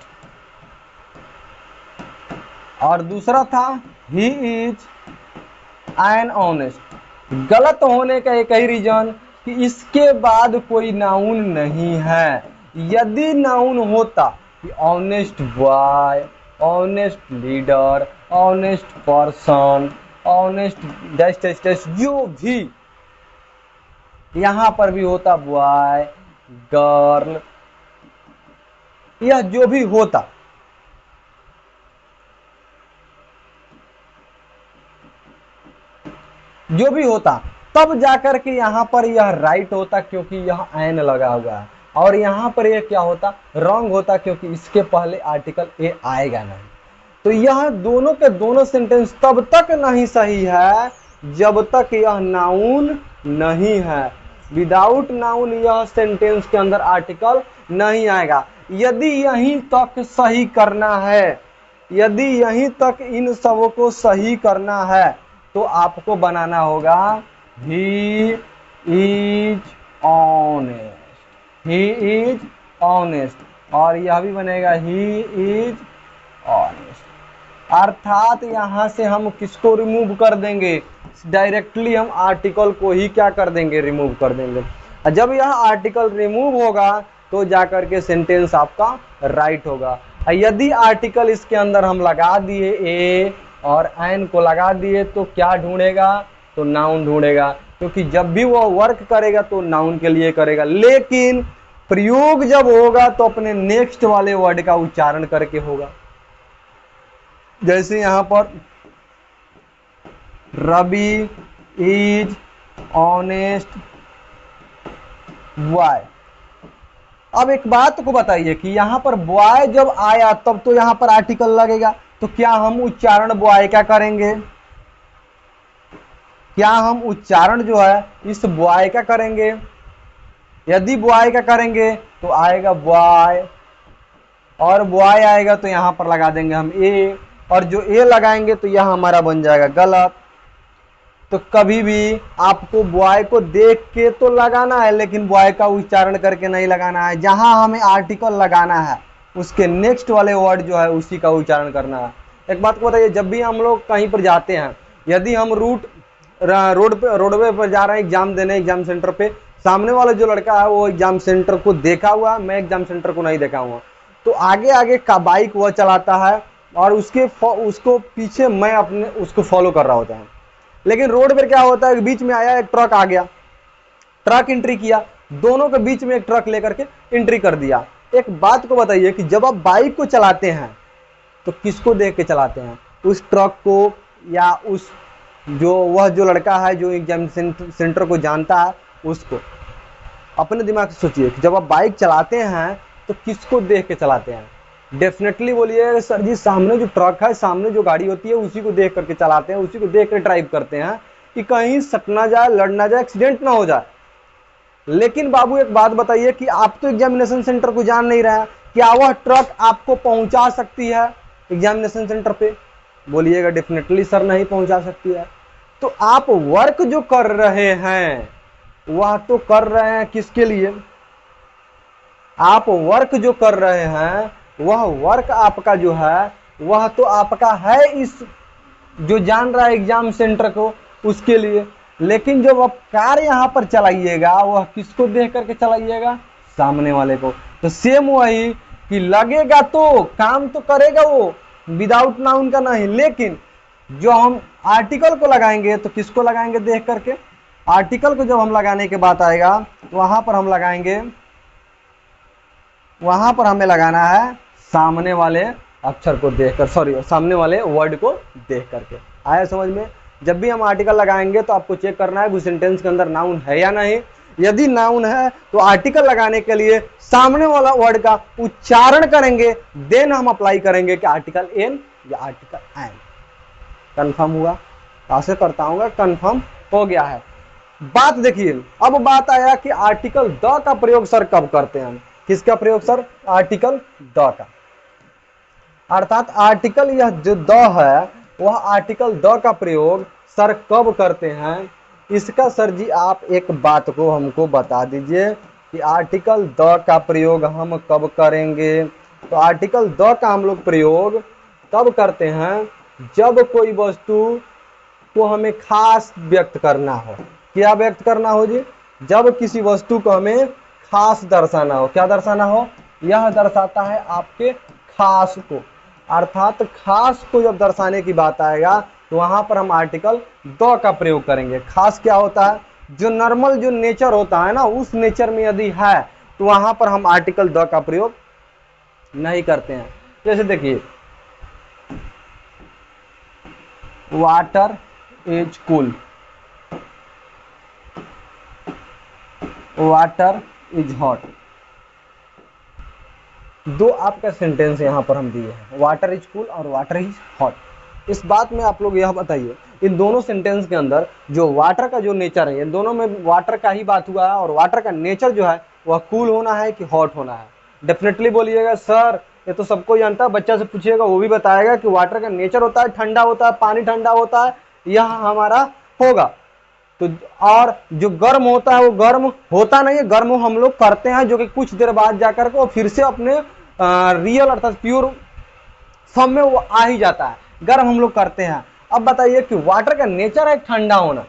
Speaker 1: और दूसरा था ही इज एन ऑनेस्ट। गलत होने का एक ही रीजन कि इसके बाद कोई नाउन नहीं है। यदि नाउन होता कि honest boy, honest leader, honest person, honest dash dash dash, जो भी यहां पर भी होता बॉय, गर्ल, यह जो भी होता, जो भी होता तब जाकर के यहाँ पर यह राइट होता क्योंकि यह एन लगा हुआ है, और यहाँ पर यह क्या होता, रॉन्ग होता क्योंकि इसके पहले आर्टिकल ए आएगा नहीं। तो यह दोनों के दोनों सेंटेंस तब तक नहीं सही है जब तक यह नाउन नहीं है। विदाउट नाउन यह सेंटेंस के अंदर आर्टिकल नहीं आएगा। यदि यहीं तक सही करना है, यदि यहीं तक इन सबों को सही करना है तो आपको बनाना होगा ही is honest, he is honest, और यह भी बनेगा ही इज ऑनेस्ट। अर्थात यहां से हम किसको रिमूव कर देंगे, डायरेक्टली हम आर्टिकल को ही क्या कर देंगे, रिमूव कर देंगे। जब यह आर्टिकल रिमूव होगा तो जाकर के सेंटेंस आपका राइट होगा। यदि आर्टिकल इसके अंदर हम लगा दिए ए और एन को लगा दिए तो क्या ढूंढेगा, तो नाउन ढूंढेगा, क्योंकि जब भी वो वर्क करेगा तो नाउन के लिए करेगा, लेकिन प्रयोग जब होगा तो अपने नेक्स्ट वाले वर्ड का उच्चारण करके होगा। जैसे यहां पर रवि इज ऑनेस्ट बॉय। अब एक बात को बताइए कि यहां पर बॉय जब आया तब तो यहां पर आर्टिकल लगेगा, तो क्या हम उच्चारण बॉय का करेंगे, क्या हम उच्चारण जो है इस बॉय का करेंगे? यदि बॉय का करेंगे तो आएगा बॉय, और बॉय आएगा तो यहां पर लगा देंगे हम ए, और जो ए लगाएंगे तो यह हमारा बन जाएगा गलत। तो कभी भी आपको बॉय को देख के तो लगाना है, लेकिन बॉय का उच्चारण करके नहीं लगाना है। जहां हमें आर्टिकल लगाना है उसके नेक्स्ट वाले वर्ड जो है उसी का उच्चारण करना है। एक बात को बताइए, जब भी हम लोग कहीं पर जाते हैं, यदि हम रोडवे पर जा रहे हैं एग्जाम देने, एग्जाम सेंटर पे, सामने वाला जो लड़का है वो एग्जाम सेंटर को देखा हुआ है, मैं एग्जाम सेंटर को नहीं देखा हुआ, तो आगे आगे का बाइक वह चलाता है और उसको पीछे मैं अपने उसको फॉलो कर रहा होता है। लेकिन रोड पर क्या होता है, बीच में आया एक ट्रक आ गया, ट्रक एंट्री किया, दोनों के बीच में एक ट्रक लेकर के एंट्री कर दिया। एक बात को बताइए कि जब आप बाइक को चलाते हैं तो किसको देख के चलाते हैं, उस ट्रक को या उस जो लड़का है जो एग्जाम सेंटर को जानता है उसको? अपने दिमाग से सोचिए कि जब आप बाइक चलाते हैं तो किसको देख के चलाते हैं? डेफिनेटली बोलिए सर जी, सामने जो ट्रक है, सामने जो गाड़ी होती है उसी को देख करके चलाते हैं, उसी को देख कर ड्राइव करते हैं कि कहीं सट ना जाए, लड़ ना जाए, एक्सीडेंट ना हो जाए। लेकिन बाबू एक बात बताइए कि आप तो एग्जामिनेशन सेंटर को जान नहीं रहे हैं, क्या वह ट्रक आपको पहुंचा सकती है एग्जामिनेशन सेंटर पे? बोलिएगा डेफिनेटली सर नहीं पहुंचा सकती है। तो आप वर्क जो कर रहे हैं वह तो कर रहे हैं किसके लिए? आप वर्क जो कर रहे हैं वह वर्क आपका जो है वह तो आपका है इस जो जान रहा है एग्जाम सेंटर को उसके लिए। लेकिन जब आप कार यहां पर चलाइएगा वह किसको देख करके चलाइएगा? सामने वाले को। तो सेम वही कि लगेगा तो काम तो करेगा वो, विदाउट नाउन का नहीं, लेकिन जो हम आर्टिकल को लगाएंगे तो किसको लगाएंगे देख करके? आर्टिकल को जब हम लगाने के बाद आएगा वहां पर हम लगाएंगे, वहां पर हमें लगाना है सामने वाले अक्षर को देखकर, सॉरी सामने वाले वर्ड को देख करके। आया समझ में? जब भी हम आर्टिकल लगाएंगे तो आपको चेक करना है उस सेंटेंस के अंदर नाउन है या नहीं। यदि नाउन है तो आर्टिकल लगाने के लिए सामने वाला वर्ड का उच्चारण करेंगे, देन हम अप्लाई करेंगे कि आर्टिकल एन या आर्टिकल एन। कंफर्म हुआ? आशा करता हूं कंफर्म हो गया है। बात देखिए, अब बात आया कि आर्टिकल द का प्रयोग सर कब करते हैं? किसका प्रयोग सर? आर्टिकल द का। अर्थात आर्टिकल यह जो द है वह आर्टिकल द का प्रयोग सर कब करते हैं? इसका सर जी आप एक बात को हमको बता दीजिए कि आर्टिकल द का प्रयोग हम कब करेंगे। तो आर्टिकल द का हम लोग प्रयोग तब करते हैं जब कोई वस्तु को हमें खास व्यक्त करना हो। क्या व्यक्त करना हो जी? जब किसी वस्तु को हमें खास दर्शाना हो। क्या दर्शाना हो? यह दर्शाता है आपके खास को। अर्थात खास को जब दर्शाने की बात आएगा तो वहां पर हम आर्टिकल द का प्रयोग करेंगे। खास क्या होता है? जो नॉर्मल जो नेचर होता है ना, उस नेचर में यदि है तो वहां पर हम आर्टिकल द का प्रयोग नहीं करते हैं। जैसे देखिए, water is cool, water is hot. दो आपका सेंटेंस यहां पर हम दिए हैं, वाटर इज कूल और वाटर इज हॉट। इस बात में आप लोग यह बताइए, इन दोनों सेंटेंस के अंदर जो वाटर का जो नेचर है, इन दोनों में वाटर का ही बात हुआ है और वाटर का नेचर जो है वह कूल होना है कि हॉट होना है? डेफिनेटली बोलिएगा सर ये तो सबको जानता है, बच्चा से पूछिएगा वो भी बताएगा कि वाटर का नेचर होता है ठंडा होता है, पानी ठंडा होता है, यह हमारा होगा। तो और जो गर्म होता है वो गर्म होता नहीं है, गर्म हम लोग करते हैं जो कि कुछ देर बाद जाकर के वो फिर से अपने रियल अर्थात प्योर फॉर्म में वो आ ही जाता है। गर्म हम लोग करते हैं। अब बताइए कि वाटर का नेचर है ठंडा होना,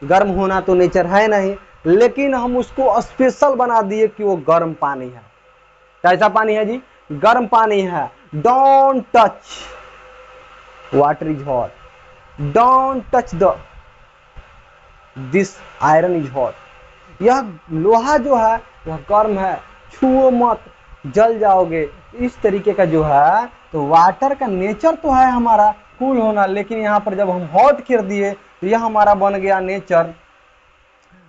Speaker 1: गर्म होना तो नेचर है नहीं, लेकिन हम उसको स्पेशल बना दिए कि वो गर्म पानी है। कैसा पानी है जी? गर्म पानी है। Don't touch, water is hot, don't touch the this iron is hot, यह लोहा जो है वह गर्म है, छुओ मत जल जाओगे। इस तरीके का जो है, तो वाटर का नेचर तो है हमारा कूल होना, लेकिन यहाँ पर जब हम हॉट कर दिए तो यह हमारा बन गया नेचर,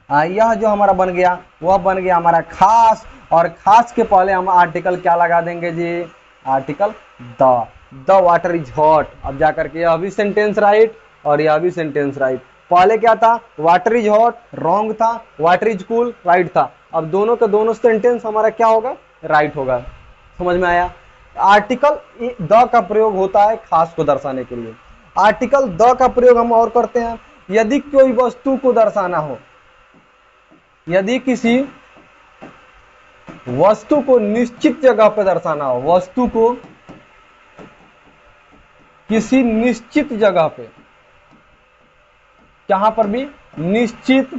Speaker 1: यह जो हमारा बन गया वह बन गया हमारा खास, और खास के पहले हम आर्टिकल क्या लगा देंगे जी, article the water is hot. अब जाकर के यह भी सेंटेंस राइट और यह भी सेंटेंस राइट। पहले क्या था, वाटर इज हॉट रॉन्ग था, वाटर इज कूल राइट था। अब दोनों का दोनों सेंटेंस हमारा क्या होगा, राइट होगा। समझ में आया। आर्टिकल द का प्रयोग होता है खास को दर्शाने के लिए। आर्टिकल द का प्रयोग हम और करते हैं यदि कोई वस्तु को दर्शाना हो, यदि किसी वस्तु को निश्चित जगह पर दर्शाना हो, वस्तु को किसी निश्चित जगह पे, कहां पर भी निश्चित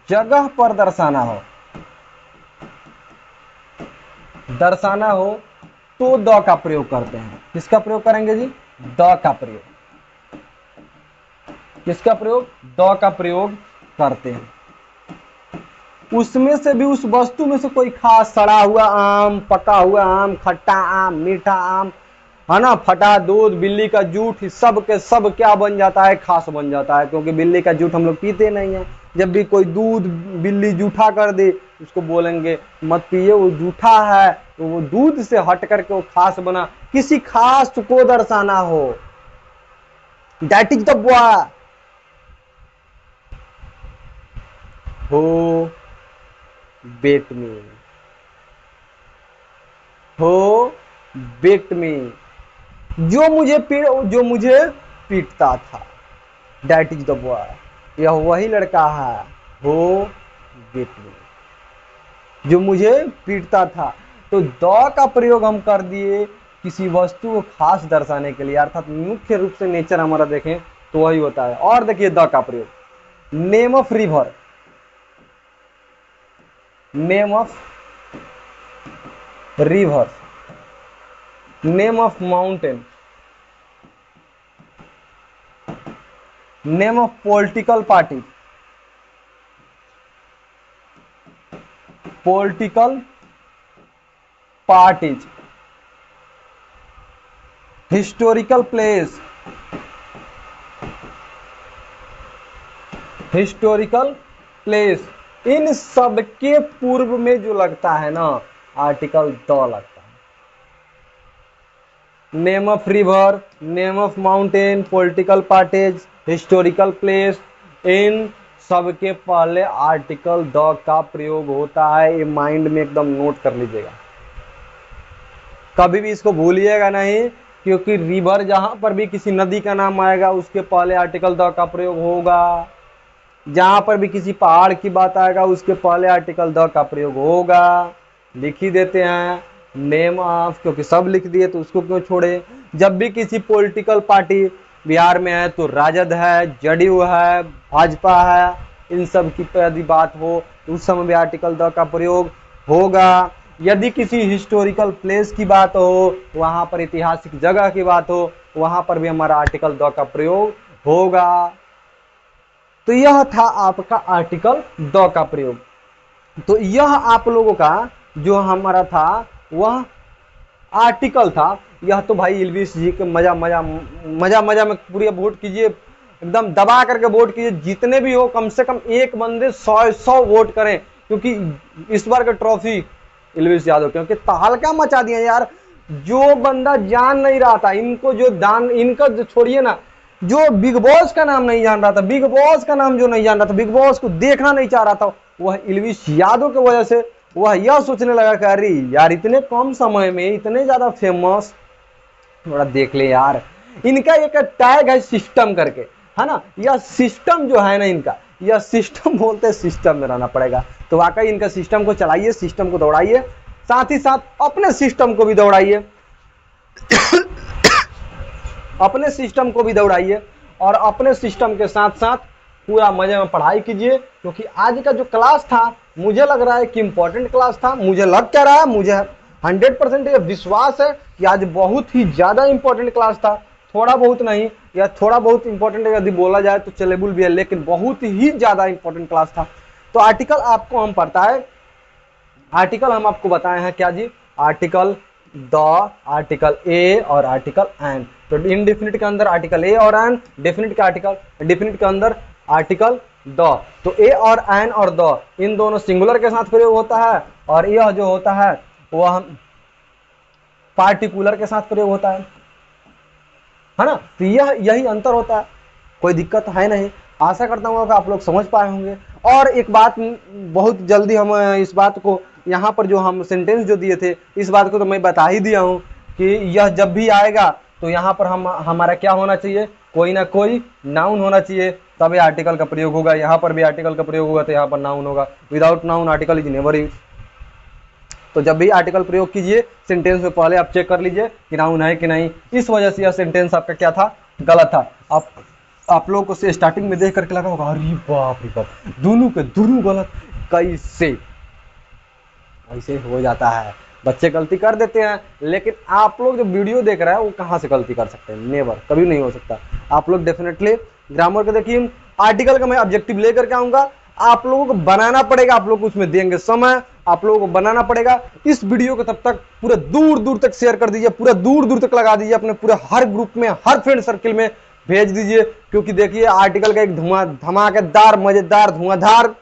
Speaker 1: जगह पर दर्शाना हो तो द का प्रयोग करते हैं। किसका प्रयोग करेंगे जी, द का प्रयोग। किसका प्रयोग, द का प्रयोग करते हैं। उसमें से भी, उस वस्तु में से कोई खास सड़ा हुआ आम, पका हुआ आम, खट्टा आम, मीठा आम, है ना, फटा दूध, बिल्ली का जूठ, सब के सब क्या बन जाता है, खास बन जाता है। क्योंकि बिल्ली का जूठ हम लोग पीते नहीं है। जब भी कोई दूध बिल्ली जूठा कर दे उसको बोलेंगे मत पिए, वो जूठा है। तो वो दूध से हट करके वो खास बना, किसी खास को दर्शाना हो, दैट इज द बॉय। हो बेट में, हो बेट में, जो मुझे पीटता था, दैट इज द बॉय, यह वही लड़का है। हो बेट में, जो मुझे पीटता था। तो द का प्रयोग हम कर दिए किसी वस्तु को खास दर्शाने के लिए, अर्थात मुख्य रूप से नेचर हमारा देखें तो वही होता है। और देखिए द का प्रयोग, name of river, name of river, name of mountain, name of political party, political parties, historical place, historical place, इन सब के पूर्व में जो लगता है ना आर्टिकल द लगता है। Name of river, name of mountain, political parties, historical place, इन सब के पहले आर्टिकल द का प्रयोग होता है। ये माइंड में एकदम नोट कर लीजिएगा, कभी भी इसको भूलिएगा नहीं, क्योंकि रिवर जहां पर भी किसी नदी का नाम आएगा उसके पहले आर्टिकल द का प्रयोग होगा। जहां पर भी किसी पहाड़ की बात आएगा उसके पहले आर्टिकल द का प्रयोग होगा। लिख ही देते हैं नेम ऑफ, क्योंकि सब लिख दिए तो उसको क्यों छोड़े। जब भी किसी पॉलिटिकल पार्टी बिहार में है तो राजद है, जदयू है, भाजपा है, इन सब की यदि बात हो तो उस समय भी आर्टिकल द का प्रयोग होगा। यदि किसी हिस्टोरिकल प्लेस की बात हो, वहां पर ऐतिहासिक जगह की बात हो, वहां पर भी हमारा आर्टिकल द का प्रयोग होगा। तो यह था आपका आर्टिकल द का प्रयोग। तो यह आप लोगों का जो हमारा था वह आर्टिकल था। यह तो भाई इल्विस जी के मजा में पूरी वोट कीजिए, एकदम दबा करके वोट कीजिए, जितने भी हो कम से कम एक बंदे 100 वोट करें, क्योंकि इस बार का ट्रॉफी इल्विस यादव, क्योंकि तहलका मचा दिया यार। जो बंदा जान नहीं रहा था इनको, जो दान इनका छोड़िए ना, जो बिग बॉस का नाम नहीं जान रहा था, बिग बॉस का नाम जो नहीं जान रहा था, बिग बॉस को देखना नहीं चाह रहा था, वह इल्विस यादव की वजह से वह यह सोचने लगा कि अरे यार इतने कम समय में इतने ज्यादा फेमस, थोड़ा देख ले यार। इनका एक टैग है सिस्टम करके, है ना, यह सिस्टम जो है ना इनका, यह सिस्टम बोलते हैं, सिस्टम में रहना पड़ेगा। तो वाकई इनका सिस्टम को चलाइए, सिस्टम को दौड़ाइए, साथ ही साथ अपने सिस्टम को भी दौड़ाइए अपने सिस्टम को भी दौड़ाइए, और अपने सिस्टम के साथ साथ पूरा मजे में पढ़ाई कीजिए। क्योंकि आज का जो क्लास था मुझे लग रहा है कि इंपॉर्टेंट क्लास था। मुझे लग क्या रहा है, 100% ये विश्वास है कि आज बहुत ही ज़्यादा इंपॉर्टेंट क्लास था, थोड़ा बहुत नहीं, या थोड़ा बहुत इंपॉर्टेंट यदि बोला जाए तो चलेबुल भी है, लेकिन बहुत ही ज़्यादा इंपॉर्टेंट क्लास था। तो आर्टिकल आपको हम पढ़ता है, आर्टिकल हम आपको बताए हैं क्या जी, आर्टिकल द, आर्टिकल ए और आर्टिकल एन। तो इनडेफिनिट के अंदर आर्टिकल ए और एन, डेफिनिट के आर्टिकल, डेफिनिट के अंदर आर्टिकल द। तो ए और एन और द इन दोनों सिंगुलर के साथ प्रयोग होता है, और यह जो होता है वह पार्टिकुलर के साथ प्रयोग होता है ना। तो यही अंतर होता है, कोई दिक्कत है नहीं। आशा करता हूँ कि आप लोग समझ पाए होंगे। और एक बात बहुत जल्दी हम इस बात को यहाँ पर जो हम सेंटेंस जो दिए थे, इस बात को तो मैं बता ही दिया हूँ कि यह जब भी आएगा तो यहाँ पर हमारा क्या होना चाहिए, कोई ना कोई नाउन होना चाहिए, तभी आर्टिकल का प्रयोग होगा। यहाँ पर भी आर्टिकल का प्रयोग होगा तो यहाँ पर नाउन होगा। Without noun article is never use. तो जब भी आर्टिकल प्रयोग कीजिए सेंटेंस में पहले आप चेक कर लीजिए कि नाउन है कि नहीं। इस वजह से यह सेंटेंस आपका क्या था, गलत था। आप लोगों को से स्टार्टिंग में देख करके लगा होगा अरे बाप रे बाप, दोनों के दोनों गलत, कैसे? ऐसे हो जाता है, बच्चे गलती कर देते हैं, लेकिन आप लोग जो वीडियो देख रहे हैं वो कहाँ से गलती कर सकते हैं, नेवर, कभी नहीं हो सकता। आप लोग डेफिनेटली ग्रामर को देखिए, आर्टिकल का मैं ऑब्जेक्टिव लेकर के आऊंगा, आप लोगों को बनाना पड़ेगा, आप लोग को उसमें देंगे समय, आप लोगों को बनाना पड़ेगा। इस वीडियो को तब तक पूरे दूर दूर तक शेयर कर दीजिए, पूरा दूर दूर तक लगा दीजिए, अपने पूरे हर ग्रुप में, हर फ्रेंड सर्किल में भेज दीजिए, क्योंकि देखिए आर्टिकल का एक धमाकेदार मजेदार धुआंधार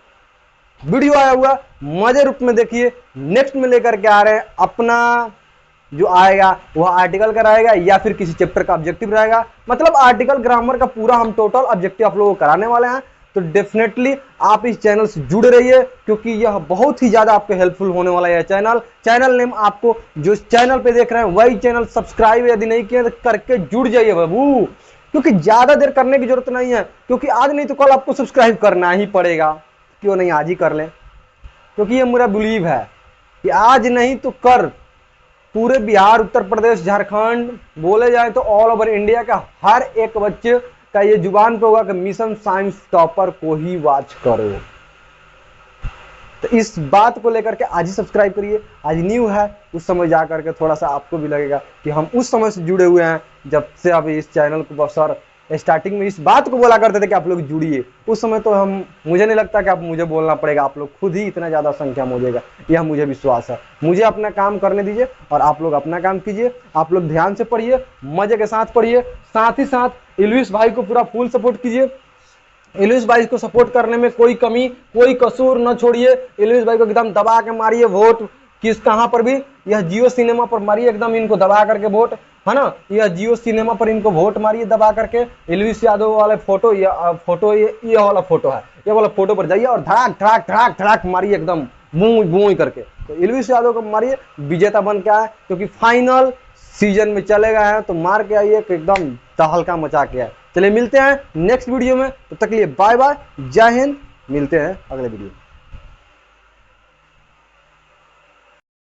Speaker 1: वीडियो आया हुआ, मजे रूप में देखिए। नेक्स्ट में लेकर के आ रहे हैं अपना जो आएगा वह आर्टिकल का रहेगा या फिर किसी चैप्टर का ऑब्जेक्टिव रहेगा, मतलब आर्टिकल ग्रामर का पूरा हम टोटल ऑब्जेक्टिव आप लोगों को कराने वाले हैं। तो डेफिनेटली आप इस चैनल से जुड़े रहिए, क्योंकि यह बहुत ही ज्यादा आपको हेल्पफुल होने वाला है। चैनल नेम आपको जो चैनल पे देख रहे हैं वही चैनल सब्सक्राइब यदि नहीं किया तो करके जुड़ जाइए बाबू, क्योंकि ज्यादा देर करने की जरूरत नहीं है, क्योंकि आज नहीं तो कल आपको सब्सक्राइब करना ही पड़ेगा। क्यों नहीं, आज ही कर लें, क्योंकि ये मेरा बिलीव है कि आज नहीं तो कर पूरे बिहार, उत्तर प्रदेश, झारखंड, बोले जाए तो ऑल ओवर इंडिया का हर एक बच्चे का ये जुबान पे होगा कि मिशन साइंस टॉपर को ही वॉच करो। तो इस बात को लेकर के आज ही सब्सक्राइब करिए। आज न्यू है, उस समय जा करके थोड़ा सा आपको भी लगेगा कि हम उस समय से जुड़े हुए हैं, जब से अभी इस चैनल को सर स्टार्टिंग में इस बात को बोला करते थे कि आप लोग जुड़िए, उस समय तो मुझे नहीं लगता कि आप मुझे बोलना पड़ेगा, आप लोग खुद ही इतना ज़्यादा संख्या में हो जाएगा, यह मुझे विश्वास है। मुझे अपना काम करने दीजिए और आप लोग अपना काम कीजिए। आप लोग ध्यान से पढ़िए, मजे के साथ पढ़िए, साथ ही साथ इल्विस भाई को पूरा फुल सपोर्ट कीजिए। इल्विस भाई को सपोर्ट करने में कोई कमी कोई कसूर न छोड़िए। इल्विस भाई को एकदम दबा के मारिए वोट, कहाँ पर भी, यह जियो सिनेमा पर मारिए एकदम इनको दबा करके वोट, है ना। यह जियो सिनेमा पर इनको वोट मारिए दबा करके। इल्विस यादव वाले फोटो, ये वाला फोटो है, ये वाला फोटो पर जाइए और धड़ाक धड़ाक धड़ाक धड़ाक मारिए एकदम बूं बूं करके। तो इल्विस यादव को मारिए, विजेता बन के आए, क्योंकि फाइनल सीजन में चले गए हैं, तो मार के आइए एकदम तहलका मचा के आए। चलिए मिलते हैं नेक्स्ट वीडियो में, तब तक के लिए बाय बाय, जय हिंद, मिलते हैं अगले वीडियो में।